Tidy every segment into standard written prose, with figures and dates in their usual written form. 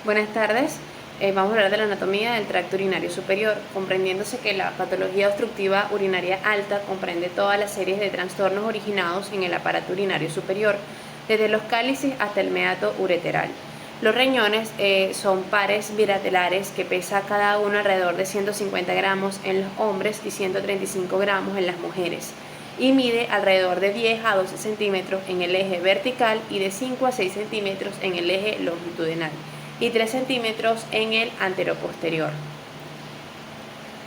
Buenas tardes. Vamos a hablar de la anatomía del tracto urinario superior, comprendiéndose que la patología obstructiva urinaria alta comprende todas las series de trastornos originados en el aparato urinario superior, desde los cálices hasta el meato ureteral. Los riñones son pares bilaterales que pesa cada uno alrededor de 150 gramos en los hombres y 135 gramos en las mujeres, y mide alrededor de 10 a 12 centímetros en el eje vertical y de 5 a 6 centímetros en el eje longitudinal y 3 centímetros en el anteroposterior.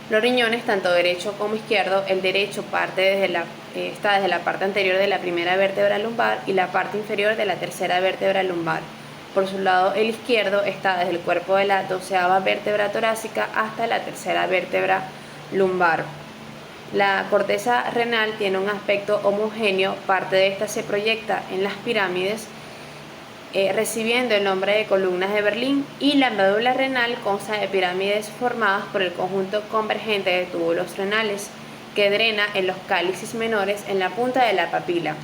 Los riñones, tanto derecho como izquierdo, el derecho está desde la parte anterior de la primera vértebra lumbar y la parte inferior de la tercera vértebra lumbar. Por su lado, el izquierdo está desde el cuerpo de la 12ª vértebra torácica hasta la tercera vértebra lumbar. La corteza renal tiene un aspecto homogéneo, parte de esta se proyecta en las pirámides, recibiendo el nombre de columnas de Berlín, y la médula renal consta de pirámides formadas por el conjunto convergente de túbulos renales que drena en los cálices menores en la punta de la papila.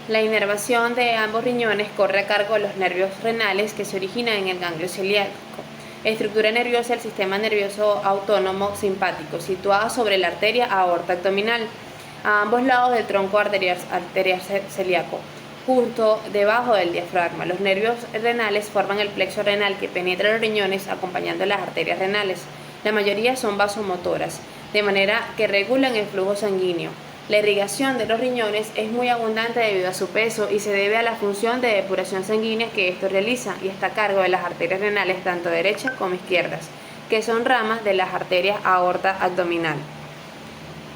La inervación de ambos riñones corre a cargo de los nervios renales que se originan en el ganglio celíaco, estructura nerviosa del sistema nervioso autónomo simpático, situada sobre la arteria aorta abdominal, a ambos lados del tronco arterial celíaco, justo debajo del diafragma. Los nervios renales forman el plexo renal que penetra los riñones acompañando las arterias renales. La mayoría son vasomotoras, de manera que regulan el flujo sanguíneo. La irrigación de los riñones es muy abundante debido a su peso y se debe a la función de depuración sanguínea que estos realizan, y está a cargo de las arterias renales tanto derechas como izquierdas, que son ramas de las arterias aorta abdominal,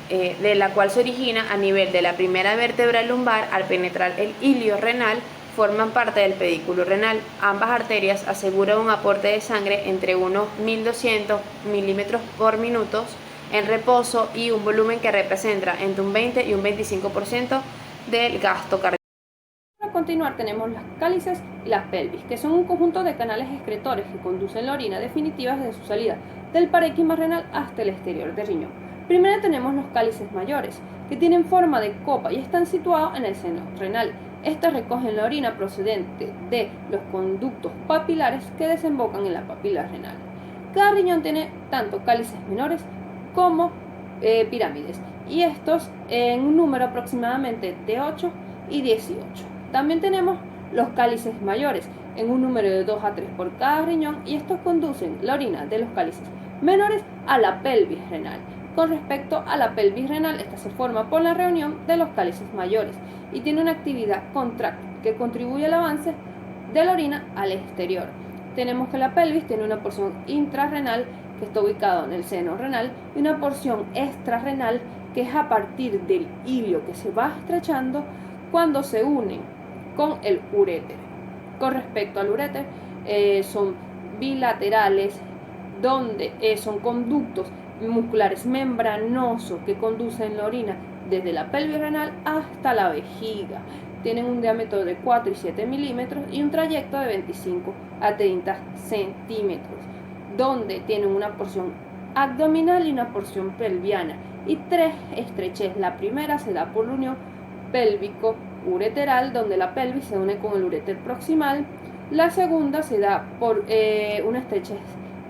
de la cual se origina a nivel de la primera vértebra lumbar. Al penetrar el hilio renal, forman parte del pedículo renal. Ambas arterias aseguran un aporte de sangre entre unos 1200 milímetros por minuto en reposo y un volumen que representa entre un 20 y un 25% del gasto cardíaco. Para continuar tenemos las cálices y las pelvis, que son un conjunto de canales excretores que conducen la orina definitiva desde su salida del parénquima renal hasta el exterior del riñón. Primero tenemos los cálices mayores, que tienen forma de copa y están situados en el seno renal. Estos recogen la orina procedente de los conductos papilares que desembocan en la papila renal. Cada riñón tiene tanto cálices menores como pirámides, y estos en un número aproximadamente de 8 y 18. También tenemos los cálices mayores, en un número de 2 a 3 por cada riñón, y estos conducen la orina de los cálices menores a la pelvis renal. Con respecto a la pelvis renal, esta se forma por la reunión de los cálices mayores y tiene una actividad contráctil que contribuye al avance de la orina al exterior. Tenemos que la pelvis tiene una porción intrarrenal que está ubicado en el seno renal y una porción extrarrenal que es a partir del hilio que se va estrechando cuando se unen con el uréter. Con respecto al uréter, son bilaterales, donde son conductos musculares membranosos que conducen la orina desde la pelvis renal hasta la vejiga. Tienen un diámetro de 4 y 7 milímetros y un trayecto de 25 a 30 centímetros, donde tienen una porción abdominal y una porción pelviana y 3 estrechez. La primera se da por la unión pélvico-ureteral, donde la pelvis se une con el uréter proximal. La segunda se da por una estrechez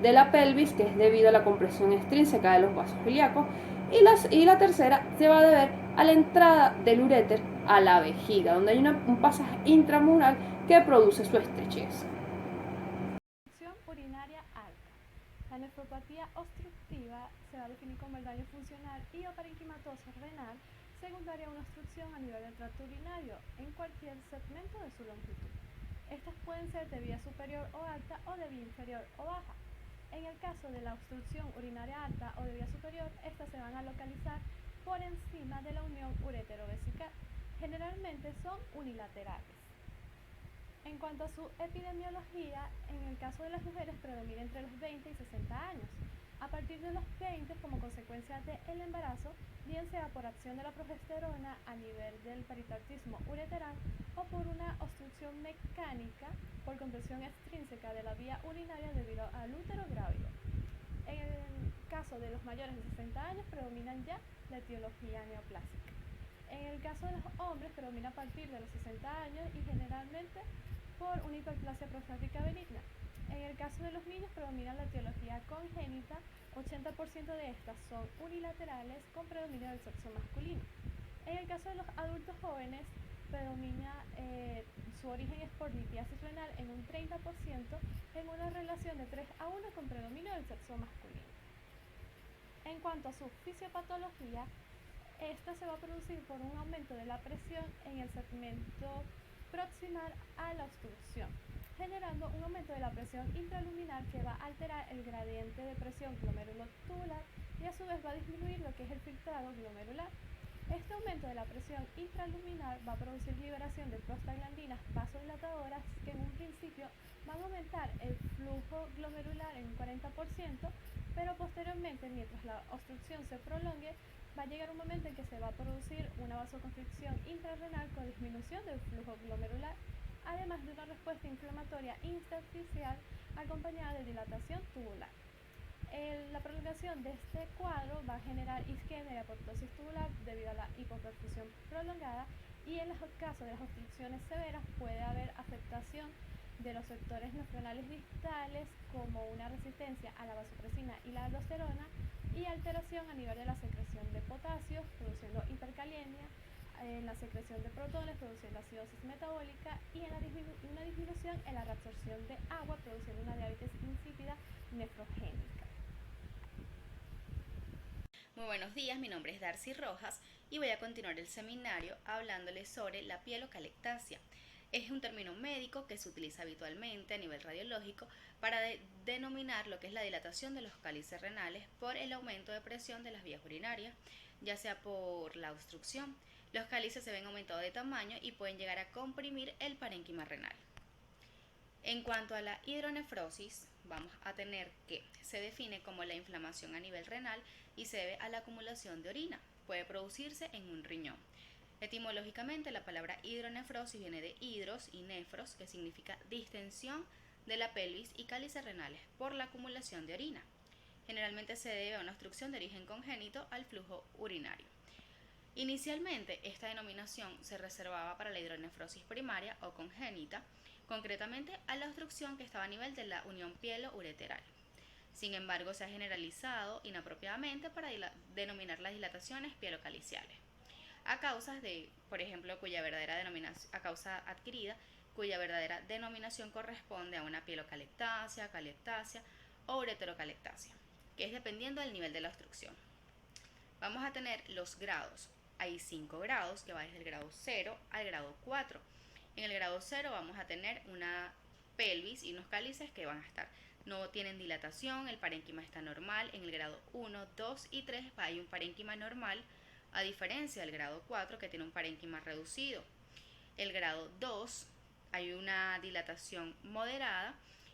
de la pelvis, que es debido a la compresión extrínseca de los vasos ilíacos, y la tercera se va a deber a la entrada del uréter a la vejiga, donde hay un pasaje intramural que produce su estrechez. Urinaria alta. La nefropatía obstructiva se va a definir como el daño funcional y o parenquimatoso renal secundaria a una obstrucción a nivel del tracto urinario en cualquier segmento de su longitud. Estas pueden ser de vía superior o alta o de vía inferior o baja. En el caso de la obstrucción urinaria alta o de vía superior, estas se van a localizar por encima de la unión uretero-vesical. Generalmente son unilaterales. En cuanto a su epidemiología, en el caso de las mujeres predomina entre los 20 y 60 años. A partir de los 20, como consecuencia del embarazo, bien sea por acción de la progesterona a nivel del peritartismo ureteral o por una obstrucción mecánica por compresión extrínseca de la vía urinaria debido al útero grávido. En el caso de los mayores de 60 años predominan ya la etiología neoplásica. En el caso de los hombres predomina a partir de los 60 años y generalmente por una hiperplasia prostática benigna. En el caso de los niños predomina la etiología congénita, 80% de estas son unilaterales con predominio del sexo masculino. En el caso de los adultos jóvenes predomina su origen es por litiasis renal en un 30% en una relación de 3:1 con predominio del sexo masculino. En cuanto a su fisiopatología, esta se va a producir por un aumento de la presión en el segmento proximal a la obstrucción, generando un aumento de la presión intraluminar que va a alterar el gradiente de presión glomerulotubular y a su vez va a disminuir lo que es el filtrado glomerular. Este aumento de la presión intraluminar va a producir liberación de prostaglandinas vasodilatadoras que en un principio van a aumentar el flujo glomerular en un 40%, pero posteriormente, mientras la obstrucción se prolongue, va a llegar un momento en que se va a producir una vasoconstricción intrarrenal con disminución del flujo glomerular, además de una respuesta inflamatoria intersticial acompañada de dilatación tubular. La prolongación de este cuadro va a generar isquemia y apoptosis tubular debido a la hipoperfusión prolongada, y en los casos de las obstrucciones severas puede haber afectación de los sectores nefronales distales como una resistencia a la vasopresina y la aldosterona y alteración a nivel de la secreción de potasio, produciendo hipercalemia, en la secreción de protones, produciendo acidosis metabólica y en una disminución en la reabsorción de agua, produciendo una diabetes insípida nefrogénica. Muy buenos días, mi nombre es Darcy Rojas y voy a continuar el seminario hablándoles sobre la pielocalectasia. Es un término médico que se utiliza habitualmente a nivel radiológico para denominar lo que es la dilatación de los cálices renales por el aumento de presión de las vías urinarias, ya sea por la obstrucción. Los cálices se ven aumentados de tamaño y pueden llegar a comprimir el parénquima renal. En cuanto a la hidronefrosis, vamos a tener que se define como la inflamación a nivel renal y se debe a la acumulación de orina. Puede producirse en un riñón. Etimológicamente, la palabra hidronefrosis viene de hidros y nefros, que significa distensión de la pelvis y cálices renales por la acumulación de orina. Generalmente se debe a una obstrucción de origen congénito al flujo urinario. Inicialmente, esta denominación se reservaba para la hidronefrosis primaria o congénita, concretamente a la obstrucción que estaba a nivel de la unión pielo-ureteral. Sin embargo, se ha generalizado inapropiadamente para denominar las dilataciones pielocaliciales, a causa de, por ejemplo, a causa adquirida, cuya verdadera denominación corresponde a una pielocalectasia, calectasia o ureterocalectasia, que es dependiendo del nivel de la obstrucción. Vamos a tener los grados. Hay 5 grados que va desde el grado 0 al grado 4. En el grado 0 vamos a tener una pelvis y unos cálices que van a estar, no tienen dilatación, el parénquima está normal. En el grado 1, 2 y 3 hay un parénquima normal, a diferencia del grado 4 que tiene un parénquima reducido. El grado 2 hay una dilatación moderada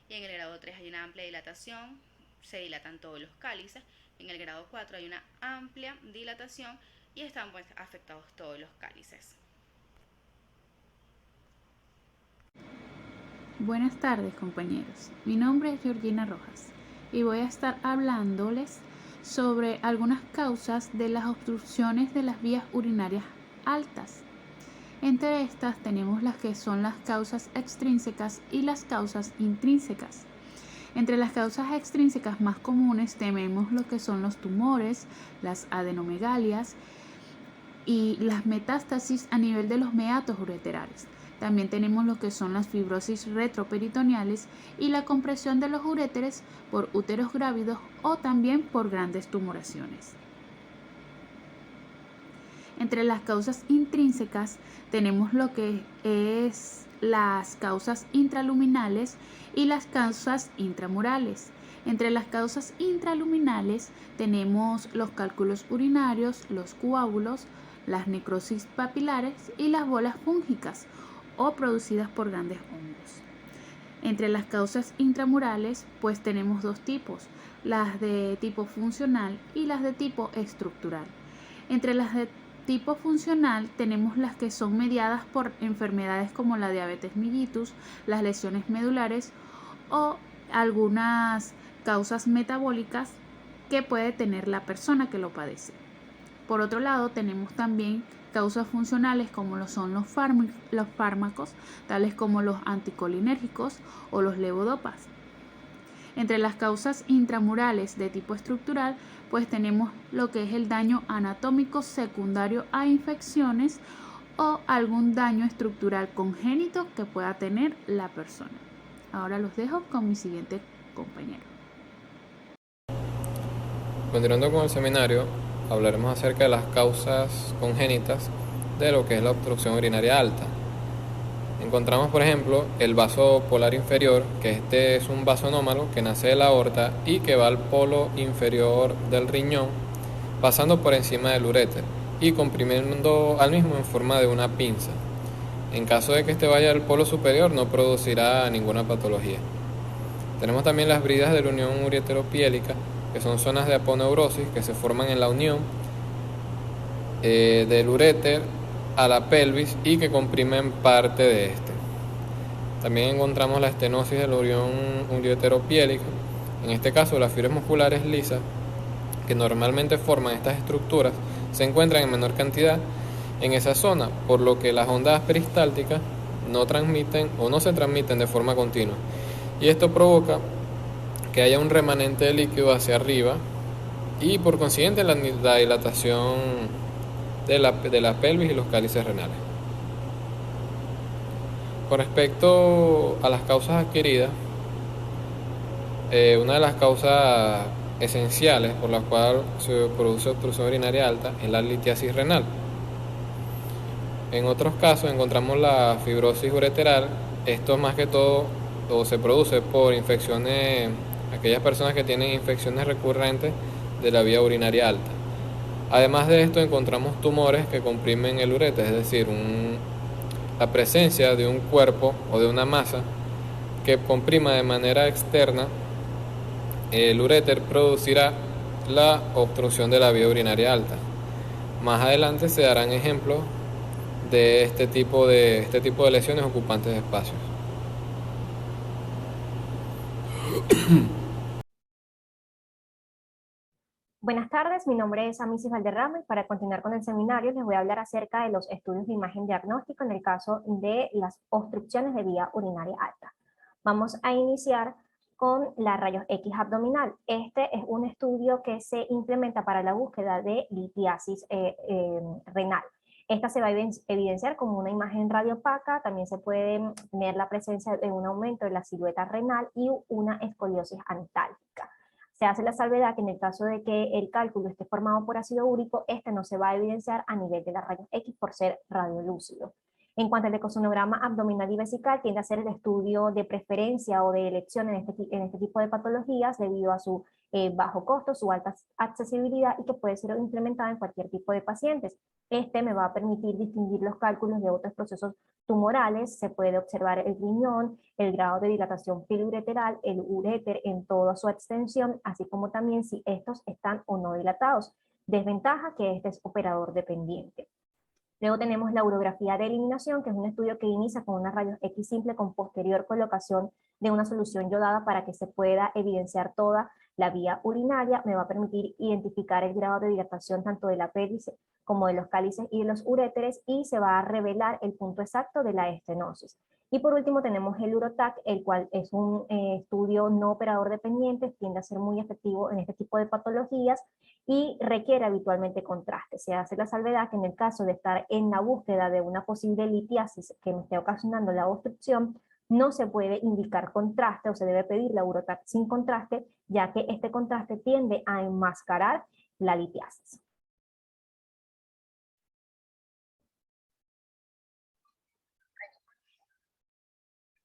y en el grado 3 hay una amplia dilatación, se dilatan todos los cálices. En el grado 4 hay una amplia dilatación y están afectados todos los cálices. Buenas tardes, compañeros. Mi nombre es Georgina Rojas y voy a estar hablándoles sobre algunas causas de las obstrucciones de las vías urinarias altas. Entre estas tenemos las que son las causas extrínsecas y las causas intrínsecas. Entre las causas extrínsecas más comunes tenemos lo que son los tumores, las adenomegalias y las metástasis a nivel de los meatos ureterales. También tenemos lo que son las fibrosis retroperitoneales y la compresión de los uréteres por úteros grávidos o también por grandes tumoraciones. Entre las causas intrínsecas tenemos lo que es las causas intraluminales y las causas intramurales. Entre las causas intraluminales tenemos los cálculos urinarios, los coágulos, las necrosis papilares y las bolas fúngicas o producidas por grandes hongos. Entre las causas intramurales pues tenemos dos tipos, las de tipo funcional y las de tipo estructural. Entre las de tipo funcional tenemos las que son mediadas por enfermedades como la diabetes mellitus, las lesiones medulares o algunas causas metabólicas que puede tener la persona que lo padece. Por otro lado, tenemos también causas funcionales como lo son los fármacos, tales como los anticolinérgicos o los levodopas. Entre las causas intramurales de tipo estructural, pues tenemos lo que es el daño anatómico secundario a infecciones o algún daño estructural congénito que pueda tener la persona. Ahora los dejo con mi siguiente compañero. Continuando con el seminario, hablaremos acerca de las causas congénitas de lo que es la obstrucción urinaria alta. Encontramos, por ejemplo, el vaso polar inferior, que este es un vaso anómalo que nace de la aorta y que va al polo inferior del riñón, pasando por encima del uréter y comprimiendo al mismo en forma de una pinza. En caso de que este vaya al polo superior, no producirá ninguna patología. Tenemos también las bridas de la unión ureteropiélica, que son zonas de aponeurosis que se forman en la unión del uréter a la pelvis y que comprimen parte de este. También encontramos la estenosis de la unión ureteropiélica. En este caso, las fibras musculares lisas que normalmente forman estas estructuras se encuentran en menor cantidad en esa zona, por lo que las ondas peristálticas no transmiten o no se transmiten de forma continua. Y esto provoca que haya un remanente de líquido hacia arriba y por consiguiente la dilatación de la pelvis y los cálices renales. Con respecto a las causas adquiridas, una de las causas esenciales por las cuales se produce obstrucción urinaria alta es la litiasis renal. En otros casos encontramos la fibrosis ureteral. Esto más que todo se produce por infecciones, aquellas personas que tienen infecciones recurrentes de la vía urinaria alta. Además de esto encontramos tumores que comprimen el uréter, es decir, la presencia de un cuerpo o de una masa que comprima de manera externa el uréter producirá la obstrucción de la vía urinaria alta. Más adelante se darán ejemplos de este tipo de lesiones ocupantes de espacios. Buenas tardes, mi nombre es Amisis Valderrama y para continuar con el seminario les voy a hablar acerca de los estudios de imagen diagnóstico en el caso de las obstrucciones de vía urinaria alta. Vamos a iniciar con la rayos X abdominal. Este es un estudio que se implementa para la búsqueda de litiasis renal. Esta se va a evidenciar como una imagen radiopaca, también se puede tener la presencia de un aumento de la silueta renal y una escoliosis antálgica. Se hace la salvedad que en el caso de que el cálculo esté formado por ácido úrico, este no se va a evidenciar a nivel de la rayos X por ser radiolúcido. En cuanto al ecosonograma abdominal y vesical, tiende a ser el estudio de preferencia o de elección en este tipo de patologías debido a su bajo costo, su alta accesibilidad y que puede ser implementada en cualquier tipo de pacientes. Este me va a permitir distinguir los cálculos de otros procesos tumorales. Se puede observar el riñón, el grado de dilatación piloureteral, el uréter en toda su extensión, así como también si estos están o no dilatados. Desventaja que este es operador dependiente. Luego tenemos la urografía de eliminación, que es un estudio que inicia con una rayos X simple con posterior colocación de una solución yodada para que se pueda evidenciar toda la vía urinaria. Me va a permitir identificar el grado de dilatación tanto de la pelvis como de los cálices y de los uréteres y se va a revelar el punto exacto de la estenosis. Y por último tenemos el Urotac, el cual es un estudio no operador dependiente, tiende a ser muy efectivo en este tipo de patologías y requiere habitualmente contraste. Se hace la salvedad que en el caso de estar en la búsqueda de una posible litiasis que me esté ocasionando la obstrucción, no se puede indicar contraste o se debe pedir la Urotac sin contraste, ya que este contraste tiende a enmascarar la litiasis.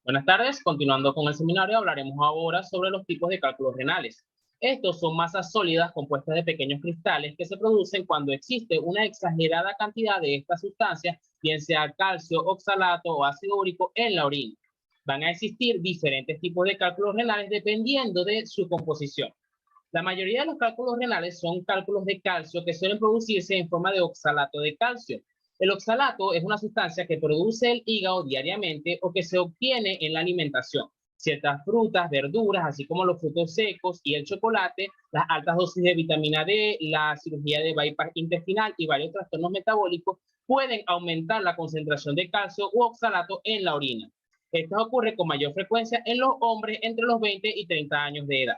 Buenas tardes, continuando con el seminario hablaremos ahora sobre los tipos de cálculos renales. Estos son masas sólidas compuestas de pequeños cristales que se producen cuando existe una exagerada cantidad de esta sustancia, bien sea calcio, oxalato o ácido úrico en la orina. Van a existir diferentes tipos de cálculos renales dependiendo de su composición. La mayoría de los cálculos renales son cálculos de calcio que suelen producirse en forma de oxalato de calcio. El oxalato es una sustancia que produce el hígado diariamente o que se obtiene en la alimentación. Ciertas frutas, verduras, así como los frutos secos y el chocolate, las altas dosis de vitamina D, la cirugía de bypass intestinal y varios trastornos metabólicos pueden aumentar la concentración de calcio u oxalato en la orina. Esto ocurre con mayor frecuencia en los hombres entre los 20 y 30 años de edad.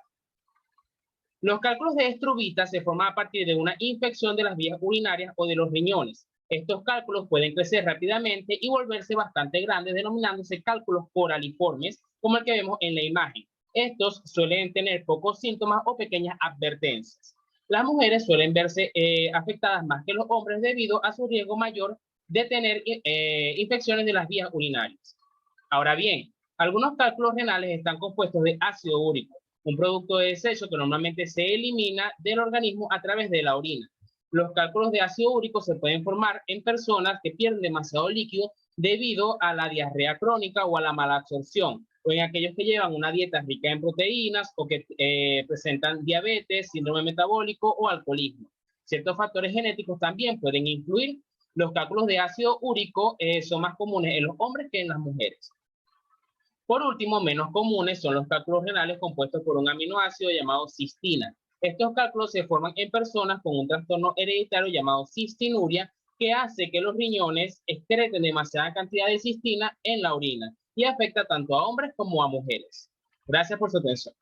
Los cálculos de estruvita se forman a partir de una infección de las vías urinarias o de los riñones. Estos cálculos pueden crecer rápidamente y volverse bastante grandes, denominándose cálculos coraliformes, como el que vemos en la imagen. Estos suelen tener pocos síntomas o pequeñas advertencias. Las mujeres suelen verse afectadas más que los hombres debido a su riesgo mayor de tener infecciones de las vías urinarias. Ahora bien, algunos cálculos renales están compuestos de ácido úrico, un producto de desecho que normalmente se elimina del organismo a través de la orina. Los cálculos de ácido úrico se pueden formar en personas que pierden demasiado líquido debido a la diarrea crónica o a la mala absorción, o en aquellos que llevan una dieta rica en proteínas o que presentan diabetes, síndrome metabólico o alcoholismo. Ciertos factores genéticos también pueden influir. Los cálculos de ácido úrico son más comunes en los hombres que en las mujeres. Por último, menos comunes son los cálculos renales compuestos por un aminoácido llamado cistina. Estos cálculos se forman en personas con un trastorno hereditario llamado cistinuria, que hace que los riñones excreten demasiada cantidad de cistina en la orina y afecta tanto a hombres como a mujeres. Gracias por su atención.